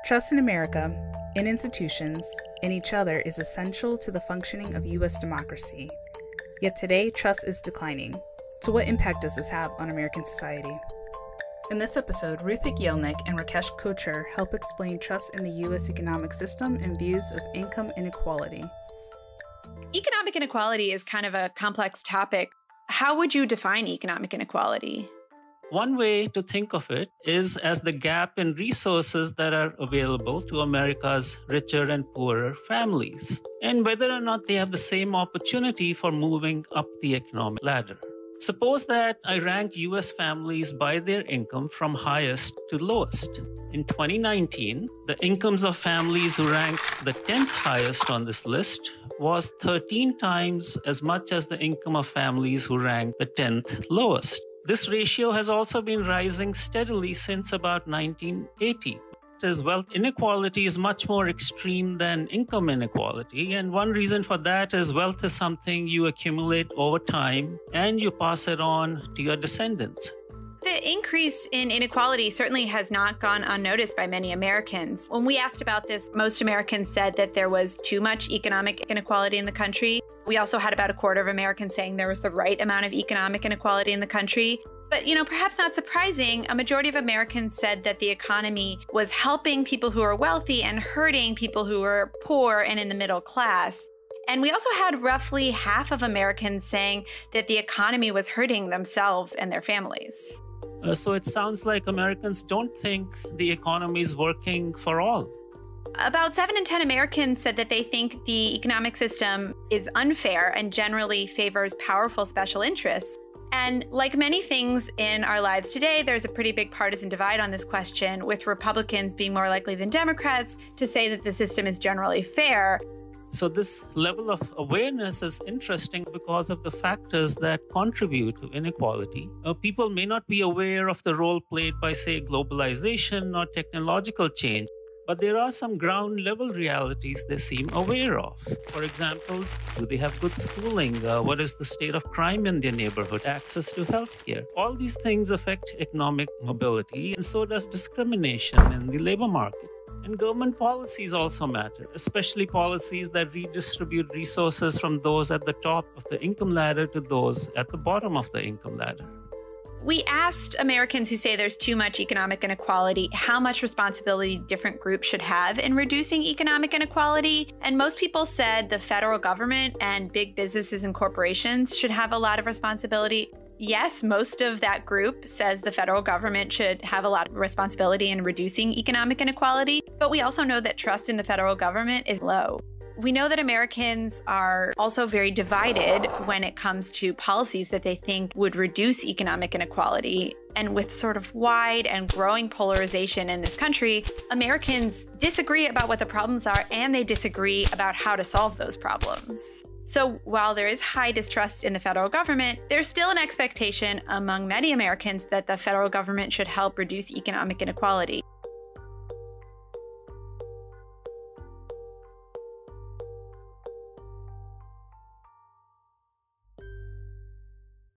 Trust in America, in institutions, in each other is essential to the functioning of U.S. democracy. Yet today, trust is declining. So what impact does this have on American society? In this episode, Ruthik Yelnick and Rakesh Kocher help explain trust in the U.S. economic system and views of income inequality. Economic inequality is kind of a complex topic. How would you define economic inequality? One way to think of it is as the gap in resources that are available to America's richer and poorer families, and whether or not they have the same opportunity for moving up the economic ladder. Suppose that I rank US families by their income from highest to lowest. In 2019, the incomes of families who ranked the 10th highest on this list was 13 times as much as the income of families who ranked the 10th lowest. This ratio has also been rising steadily since about 1980. As wealth inequality is much more extreme than income inequality, and one reason for that is wealth is something you accumulate over time and you pass it on to your descendants. The increase in inequality certainly has not gone unnoticed by many Americans. When we asked about this, most Americans said that there was too much economic inequality in the country. We also had about a quarter of Americans saying there was the right amount of economic inequality in the country. But, perhaps not surprising, a majority of Americans said that the economy was helping people who are wealthy and hurting people who are poor and in the middle class. And we also had roughly half of Americans saying that the economy was hurting themselves and their families. So it sounds like Americans don't think the economy is working for all. About 7 in 10 Americans said that they think the economic system is unfair and generally favors powerful special interests. And like many things in our lives today, there's a pretty big partisan divide on this question, with Republicans being more likely than Democrats to say that the system is generally fair. So this level of awareness is interesting because of the factors that contribute to inequality. People may not be aware of the role played by, say, globalization or technological change, but there are some ground level realities they seem aware of. For example, do they have good schooling? What is the state of crime in their neighborhood? Access to healthcare? All these things affect economic mobility, and so does discrimination in the labor market. And government policies also matter, especially policies that redistribute resources from those at the top of the income ladder to those at the bottom of the income ladder. We asked Americans who say there's too much economic inequality how much responsibility different groups should have in reducing economic inequality. And most people said the federal government and big businesses and corporations should have a lot of responsibility. Yes, most of that group says the federal government should have a lot of responsibility in reducing economic inequality, but we also know that trust in the federal government is low. We know that Americans are also very divided when it comes to policies that they think would reduce economic inequality. And with sort of wide and growing polarization in this country, Americans disagree about what the problems are, and they disagree about how to solve those problems. So while there is high distrust in the federal government, there's still an expectation among many Americans that the federal government should help reduce economic inequality.